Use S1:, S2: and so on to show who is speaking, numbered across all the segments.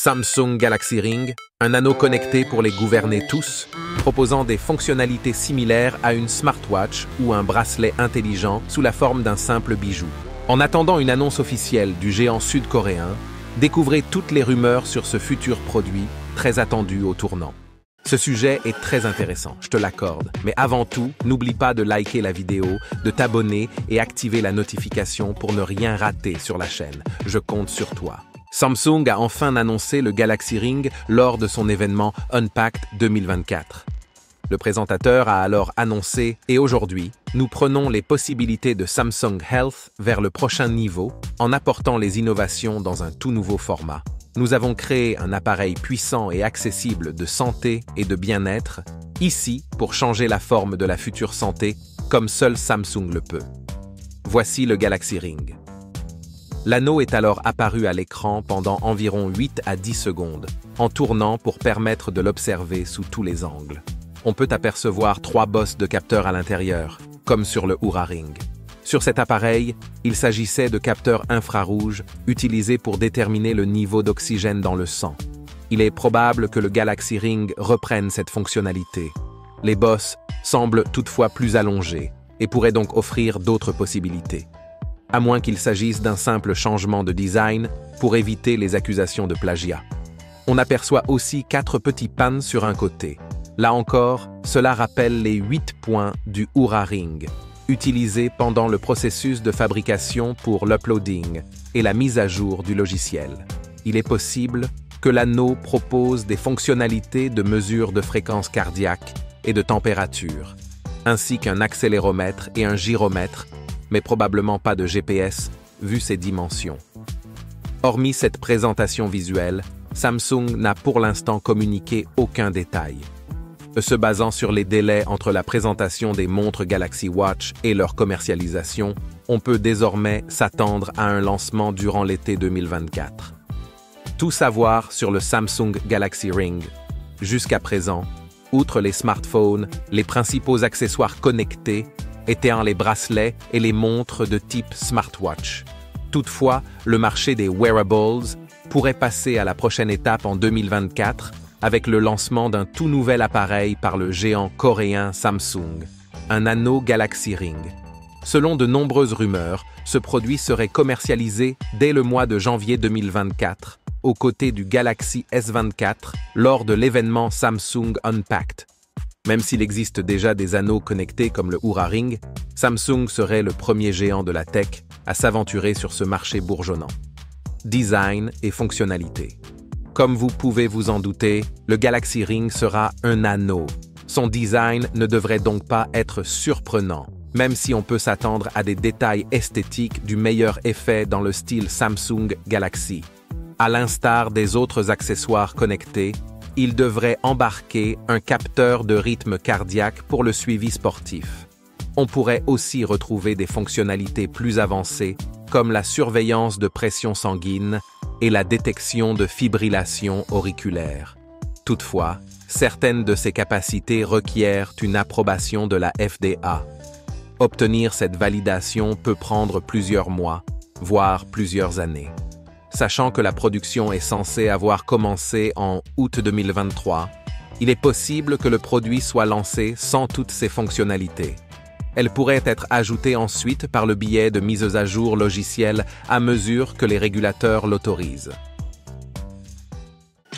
S1: Samsung Galaxy Ring, un anneau connecté pour les gouverner tous, proposant des fonctionnalités similaires à une smartwatch ou un bracelet intelligent sous la forme d'un simple bijou. En attendant une annonce officielle du géant sud-coréen, découvrez toutes les rumeurs sur ce futur produit très attendu au tournant. Ce sujet est très intéressant, je te l'accorde, mais avant tout, n'oublie pas de liker la vidéo, de t'abonner et activer la notification pour ne rien rater sur la chaîne. Je compte sur toi. Samsung a enfin annoncé le Galaxy Ring lors de son événement Unpacked 2024. Le présentateur a alors annoncé « Et aujourd'hui, nous prenons les possibilités de Samsung Health vers le prochain niveau en apportant les innovations dans un tout nouveau format. Nous avons créé un appareil puissant et accessible de santé et de bien-être, ici pour changer la forme de la future santé comme seul Samsung le peut. Voici le Galaxy Ring. L'anneau est alors apparu à l'écran pendant environ 8 à 10 secondes, en tournant pour permettre de l'observer sous tous les angles. On peut apercevoir 3 bosses de capteurs à l'intérieur, comme sur le Oura Ring. Sur cet appareil, il s'agissait de capteurs infrarouges utilisés pour déterminer le niveau d'oxygène dans le sang. Il est probable que le Galaxy Ring reprenne cette fonctionnalité. Les bosses semblent toutefois plus allongées et pourraient donc offrir d'autres possibilités. À moins qu'il s'agisse d'un simple changement de design pour éviter les accusations de plagiat. On aperçoit aussi 4 petits pannes sur un côté. Là encore, cela rappelle les 8 points du Oura Ring, utilisés pendant le processus de fabrication pour l'uploading et la mise à jour du logiciel. Il est possible que l'anneau propose des fonctionnalités de mesure de fréquence cardiaque et de température, ainsi qu'un accéléromètre et un gyromètre, mais probablement pas de GPS, vu ses dimensions. Hormis cette présentation visuelle, Samsung n'a pour l'instant communiqué aucun détail. Se basant sur les délais entre la présentation des montres Galaxy Watch et leur commercialisation, on peut désormais s'attendre à un lancement durant l'été 2024. Tout savoir sur le Samsung Galaxy Ring. Jusqu'à présent, outre les smartphones, les principaux accessoires connectés étaient les bracelets et les montres de type smartwatch. Toutefois, le marché des wearables pourrait passer à la prochaine étape en 2024 avec le lancement d'un tout nouvel appareil par le géant coréen Samsung, un anneau Galaxy Ring. Selon de nombreuses rumeurs, ce produit serait commercialisé dès le mois de janvier 2024, aux côtés du Galaxy S24 lors de l'événement Samsung Unpacked. Même s'il existe déjà des anneaux connectés comme le Oura Ring, Samsung serait le premier géant de la tech à s'aventurer sur ce marché bourgeonnant. Design et fonctionnalité. Comme vous pouvez vous en douter, le Galaxy Ring sera un anneau. Son design ne devrait donc pas être surprenant, même si on peut s'attendre à des détails esthétiques du meilleur effet dans le style Samsung Galaxy. À l'instar des autres accessoires connectés, il devrait embarquer un capteur de rythme cardiaque pour le suivi sportif. On pourrait aussi retrouver des fonctionnalités plus avancées, comme la surveillance de pression sanguine et la détection de fibrillation auriculaire. Toutefois, certaines de ces capacités requièrent une approbation de la FDA. Obtenir cette validation peut prendre plusieurs mois, voire plusieurs années. Sachant que la production est censée avoir commencé en août 2023, il est possible que le produit soit lancé sans toutes ces fonctionnalités. Elles pourraient être ajoutées ensuite par le biais de mises à jour logicielles à mesure que les régulateurs l'autorisent.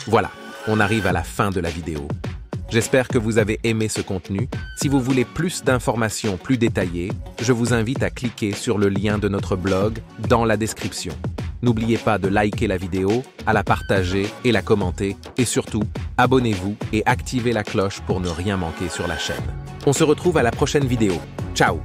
S1: Voilà, on arrive à la fin de la vidéo. J'espère que vous avez aimé ce contenu. Si vous voulez plus d'informations plus détaillées, je vous invite à cliquer sur le lien de notre blog dans la description. N'oubliez pas de liker la vidéo, à la partager et la commenter, et surtout, abonnez-vous et activez la cloche pour ne rien manquer sur la chaîne. On se retrouve à la prochaine vidéo. Ciao!